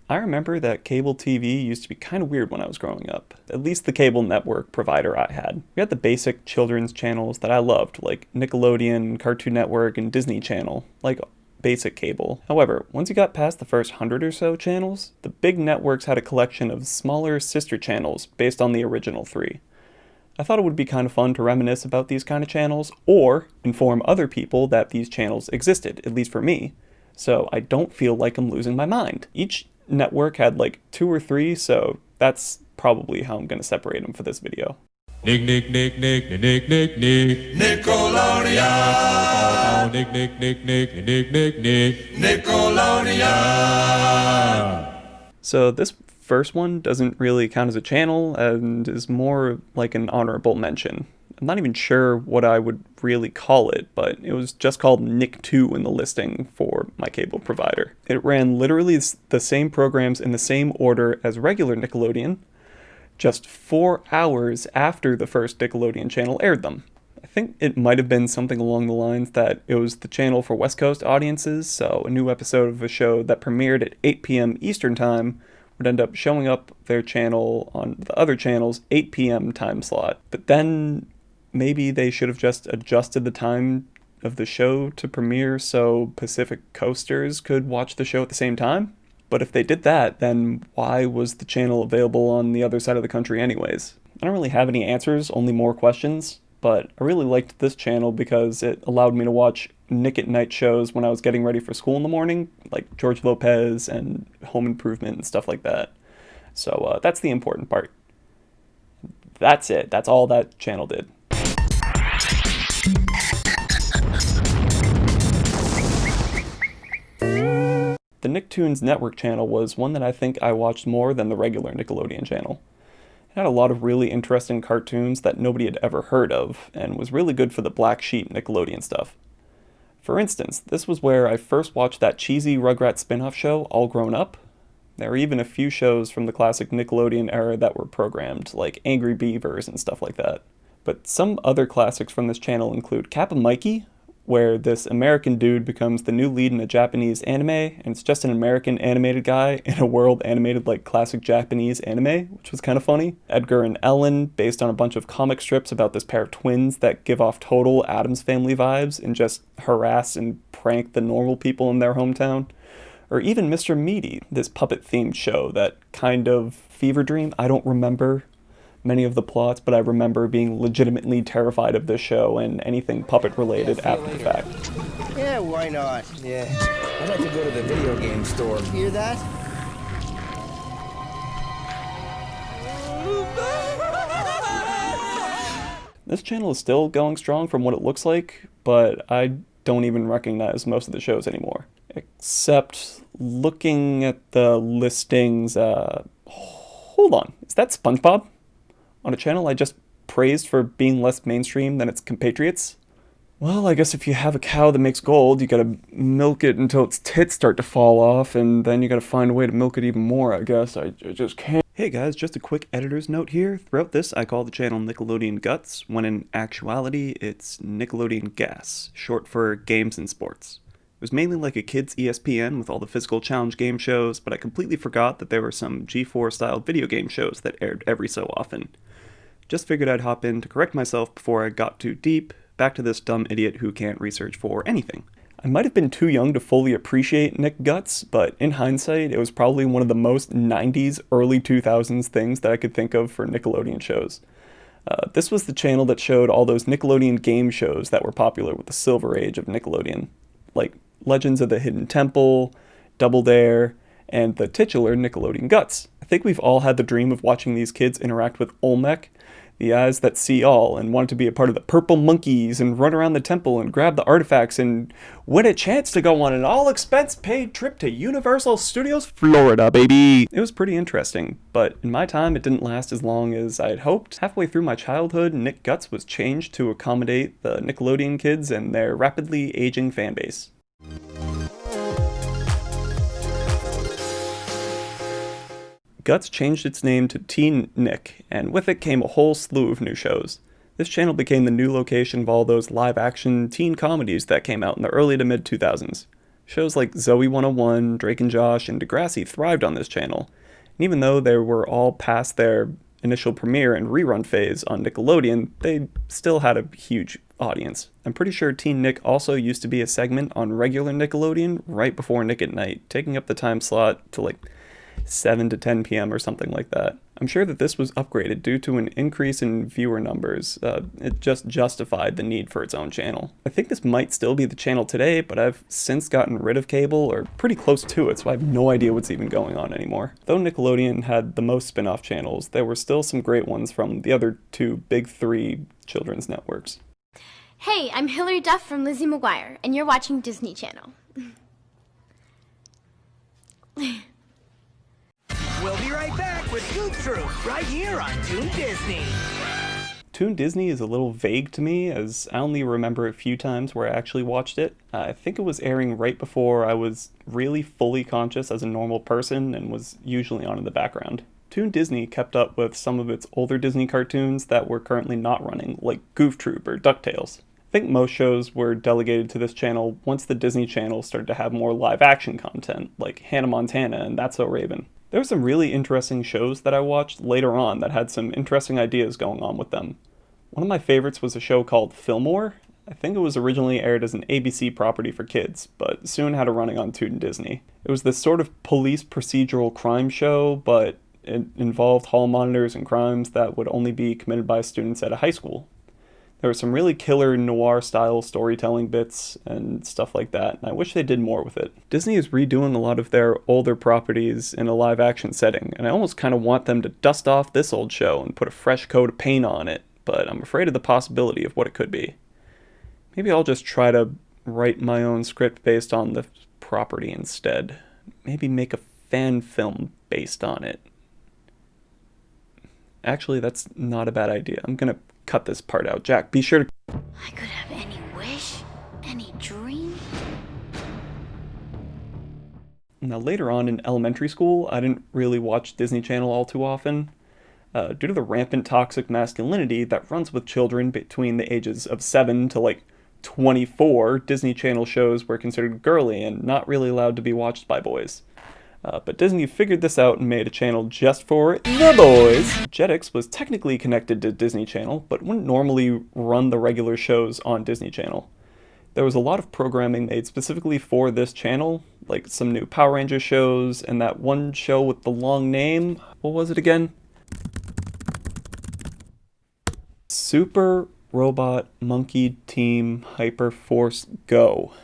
I remember that cable TV used to be kind of weird when I was growing up, at least the cable network provider I had. We had the basic children's channels that I loved, like Nickelodeon, Cartoon Network, and Disney Channel, like basic cable. However, once you got past the first 100 or so channels, the big networks had a collection of smaller sister channels based on the original three. I thought it would be kind of fun to reminisce about these kind of channels, or inform other people that these channels existed, at least for me, so I don't feel like I'm losing my mind. Each network had like two or three, so that's probably how I'm going to separate them for this video. Nick, Nick, Nick, Nick, Nick, Nick, Nick, Nickelodeon. Nick, Nick, Nick, Nick, Nick, Nick, Nick, Nickelodeon. So this first one doesn't really count as a channel and is more like an honorable mention. I'm not even sure what I would really call it, but it was just called Nick 2 in the listing for my cable provider. It ran literally the same programs in the same order as regular Nickelodeon, just 4 hours after the first Nickelodeon channel aired them. I think it might have been something along the lines that it was the channel for West Coast audiences, so a new episode of a show that premiered at 8 p.m. Eastern Time would end up showing up their channel on the other channel's 8 p.m. time slot. But then maybe they should have just adjusted the time of the show to premiere so Pacific Coasters could watch the show at the same time. But if they did that, then why was the channel available on the other side of the country anyways? I don't really have any answers, only more questions, but I really liked this channel because it allowed me to watch Nick at Night shows when I was getting ready for school in the morning, like George Lopez and Home Improvement and stuff like that. So that's the important part. That's it. That's all that channel did. The Nicktoons network channel was one that I think I watched more than the regular Nickelodeon channel. It had a lot of really interesting cartoons that nobody had ever heard of, and was really good for the black sheep Nickelodeon stuff. For instance, this was where I first watched that cheesy Rugrats spin-off show, All Grown Up. There were even a few shows from the classic Nickelodeon era that were programmed, like Angry Beavers and stuff like that. But some other classics from this channel include Kappa Mikey, where this American dude becomes the new lead in a Japanese anime, and it's just an American animated guy in a world animated like classic Japanese anime, which was kind of funny. Edgar and Ellen, based on a bunch of comic strips about this pair of twins that give off total Addams Family vibes and just harass and prank the normal people in their hometown. Or even Mr. Meaty, this puppet-themed show that kind of fever dream. I don't remember many of the plots, but I remember being legitimately terrified of this show and anything puppet related after the fact. Yeah, why not? Yeah, I'd like to go to the video game store. Hear that? This channel is still going strong from what it looks like, but I don't even recognize most of the shows anymore. Except looking at the listings, hold on, is that SpongeBob? On a channel I just praised for being less mainstream than its compatriots? Well, I guess if you have a cow that makes gold, you gotta milk it until its tits start to fall off, and then you gotta find a way to milk it even more, I guess. I just can't. Hey guys, just a quick editor's note here. Throughout this, I call the channel Nickelodeon Guts, when in actuality, it's Nickelodeon Gas, short for Games and Sports. It was mainly like a kid's ESPN with all the physical challenge game shows, but I completely forgot that there were some G4-style video game shows that aired every so often. Just figured I'd hop in to correct myself before I got too deep, back to this dumb idiot who can't research for anything. I might have been too young to fully appreciate Nick Guts, but in hindsight, it was probably one of the most 90s, early 2000s things that I could think of for Nickelodeon shows. This was the channel that showed all those Nickelodeon game shows that were popular with the silver age of Nickelodeon, like Legends of the Hidden Temple, Double Dare, and the titular Nickelodeon Guts. I think we've all had the dream of watching these kids interact with Olmec, the eyes that see all, and wanted to be a part of the Purple Monkeys and run around the temple and grab the artifacts and win a chance to go on an all-expense-paid trip to Universal Studios Florida, baby! It was pretty interesting, but in my time it didn't last as long as I had hoped. Halfway through my childhood, Nick Guts was changed to accommodate the Nickelodeon kids and their rapidly aging fanbase. Guts changed its name to Teen Nick, and with it came a whole slew of new shows. This channel became the new location of all those live-action teen comedies that came out in the early to mid-2000s. Shows like Zoe 101, Drake and Josh, and Degrassi thrived on this channel, and even though they were all past their initial premiere and rerun phase on Nickelodeon, they still had a huge audience. I'm pretty sure Teen Nick also used to be a segment on regular Nickelodeon right before Nick at Night, taking up the time slot to like 7 to 10 p.m. or something like that. I'm sure that this was upgraded due to an increase in viewer numbers. It just justified the need for its own channel. I think this might still be the channel today, but I've since gotten rid of cable, or pretty close to it, so I have no idea what's even going on anymore. Though Nickelodeon had the most spin-off channels, there were still some great ones from the other two big three children's networks. Hey, I'm Hilary Duff from Lizzie McGuire, and you're watching Disney Channel. We'll be right back with Goop Troop, right here on Toon Disney. Toon Disney is a little vague to me, as I only remember a few times where I actually watched it. I think it was airing right before I was really fully conscious as a normal person and was usually on in the background. Toon Disney kept up with some of its older Disney cartoons that were currently not running, like Goof Troop or DuckTales. I think most shows were delegated to this channel once the Disney Channel started to have more live-action content, like Hannah Montana and That's So Raven. There were some really interesting shows that I watched later on that had some interesting ideas going on with them. One of my favorites was a show called Fillmore. I think it was originally aired as an ABC property for kids, but soon had a running on Toon Disney. It was this sort of police procedural crime show, but it involved hall monitors and crimes that would only be committed by students at a high school. There were some really killer noir-style storytelling bits and stuff like that, and I wish they did more with it. Disney is redoing a lot of their older properties in a live-action setting, and I almost kind of want them to dust off this old show and put a fresh coat of paint on it, but I'm afraid of the possibility of what it could be. Maybe I'll just try to write my own script based on the property instead. Maybe make a fan film based on it. Actually, that's not a bad idea. I'm gonna cut this part out. Jack, be sure to... I could have any wish, any dream. Now, later on in elementary school, I didn't really watch Disney Channel all too often. Due to the rampant toxic masculinity that runs with children between the ages of 7 to like 24, Disney Channel shows were considered girly and not really allowed to be watched by boys. But Disney figured this out and made a channel just for the boys. Jetix was technically connected to Disney Channel, but wouldn't normally run the regular shows on Disney Channel. There was a lot of programming made specifically for this channel, like some new Power Rangers shows, and that one show with the long name. What was it again? Super Robot Monkey Team Hyper Force Go.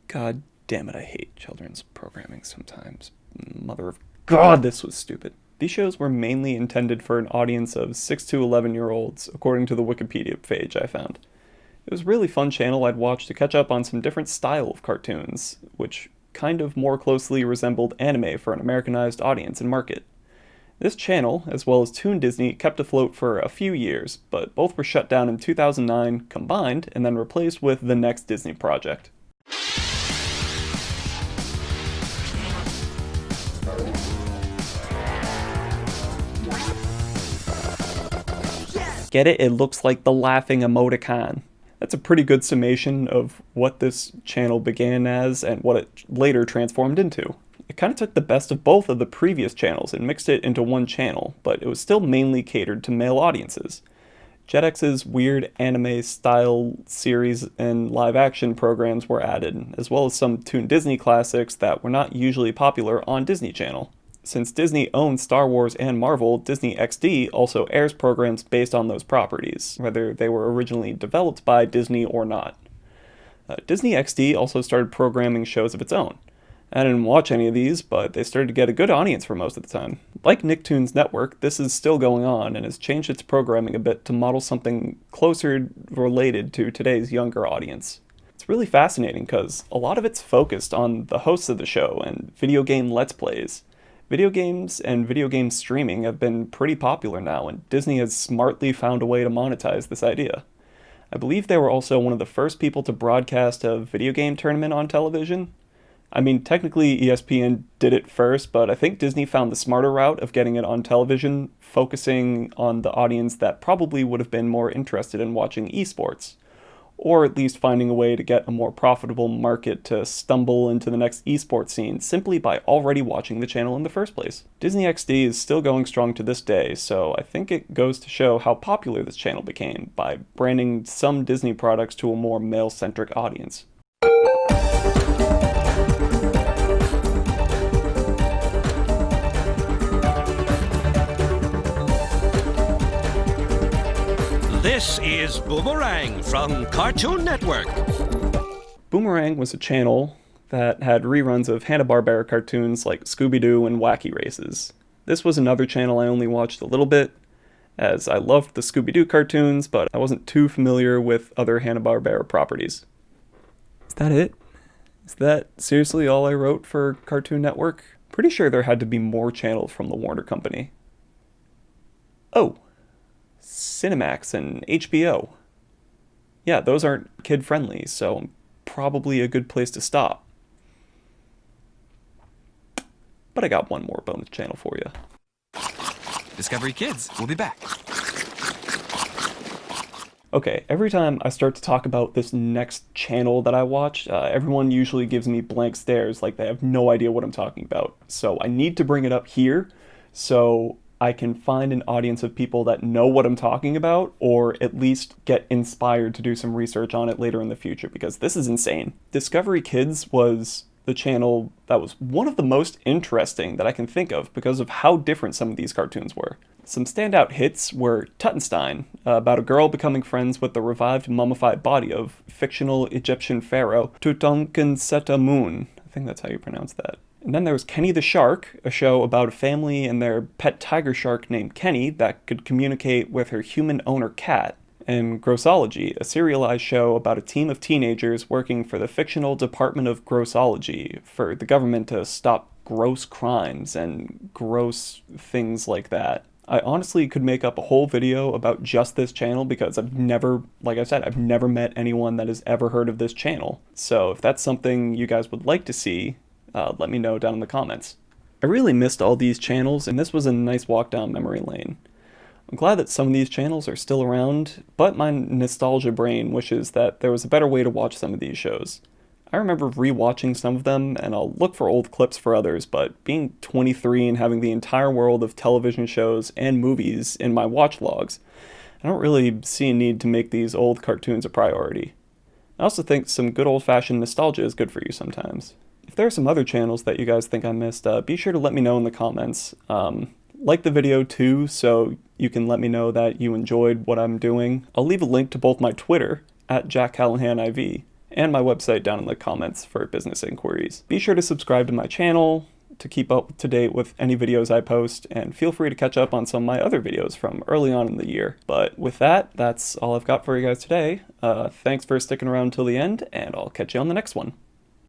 God damn it, I hate children's programming sometimes. Mother of God, this was stupid. These shows were mainly intended for an audience of 6 to 11-year-olds, according to the Wikipedia page I found. It was a really fun channel I'd watch to catch up on some different style of cartoons, which kind of more closely resembled anime for an Americanized audience and market. This channel, as well as Toon Disney, kept afloat for a few years, but both were shut down in 2009, combined, and then replaced with the next Disney project. Get it? It looks like the laughing emoticon. That's a pretty good summation of what this channel began as and what it later transformed into. It kind of took the best of both of the previous channels and mixed it into one channel, but it was still mainly catered to male audiences. Jetix's weird anime-style series and live-action programs were added, as well as some Toon Disney classics that were not usually popular on Disney Channel. Since Disney owns Star Wars and Marvel, Disney XD also airs programs based on those properties, whether they were originally developed by Disney or not. Disney XD also started programming shows of its own. I didn't watch any of these, but they started to get a good audience for most of the time. Like Nicktoons Network, this is still going on and has changed its programming a bit to model something closer related to today's younger audience. It's really fascinating because a lot of it's focused on the hosts of the show and video game Let's Plays. Video games and video game streaming have been pretty popular now, and Disney has smartly found a way to monetize this idea. I believe they were also one of the first people to broadcast a video game tournament on television. I mean, technically ESPN did it first, but I think Disney found the smarter route of getting it on television, focusing on the audience that probably would have been more interested in watching esports, or at least finding a way to get a more profitable market to stumble into the next esports scene simply by already watching the channel in the first place. Disney XD is still going strong to this day, so I think it goes to show how popular this channel became by branding some Disney products to a more male-centric audience. This is Boomerang from Cartoon Network. Boomerang was a channel that had reruns of Hanna-Barbera cartoons like Scooby-Doo and Wacky Races. This was another channel I only watched a little bit, as I loved the Scooby-Doo cartoons, but I wasn't too familiar with other Hanna-Barbera properties. Is that it? Is that seriously all I wrote for Cartoon Network? Pretty sure there had to be more channels from the Warner Company. Oh, Cinemax and HBO. Yeah, those aren't kid-friendly, so probably a good place to stop. But I got one more bonus channel for you. Discovery Kids, we'll be back. Okay, every time I start to talk about this next channel that I watched, everyone usually gives me blank stares like they have no idea what I'm talking about. So I need to bring it up here so I can find an audience of people that know what I'm talking about, or at least get inspired to do some research on it later in the future, because this is insane. Discovery Kids was the channel that was one of the most interesting that I can think of because of how different some of these cartoons were. Some standout hits were Tuttenstein, about a girl becoming friends with the revived mummified body of fictional Egyptian pharaoh Tutankhamun. I think that's how you pronounce that. And then there was Kenny the Shark, a show about a family and their pet tiger shark named Kenny that could communicate with her human owner cat. And Grossology, a serialized show about a team of teenagers working for the fictional Department of Grossology for the government to stop gross crimes and gross things like that. I honestly could make up a whole video about just this channel because I've never, like I said, I've never met anyone that has ever heard of this channel. So if that's something you guys would like to see, let me know down in the comments. I really missed all these channels, and this was a nice walk down memory lane. I'm glad that some of these channels are still around, but my nostalgia brain wishes that there was a better way to watch some of these shows. I remember rewatching some of them, and I'll look for old clips for others, but being 23 and having the entire world of television shows and movies in my watch logs, I don't really see a need to make these old cartoons a priority. I also think some good old-fashioned nostalgia is good for you sometimes. If there are some other channels that you guys think I missed, be sure to let me know in the comments. Like the video too, so you can let me know that you enjoyed what I'm doing. I'll leave a link to both my Twitter, @JackCallahanIV, and my website down in the comments for business inquiries. Be sure to subscribe to my channel to keep up to date with any videos I post, and feel free to catch up on some of my other videos from early on in the year. But with that, that's all I've got for you guys today. Thanks for sticking around till the end, and I'll catch you on the next one.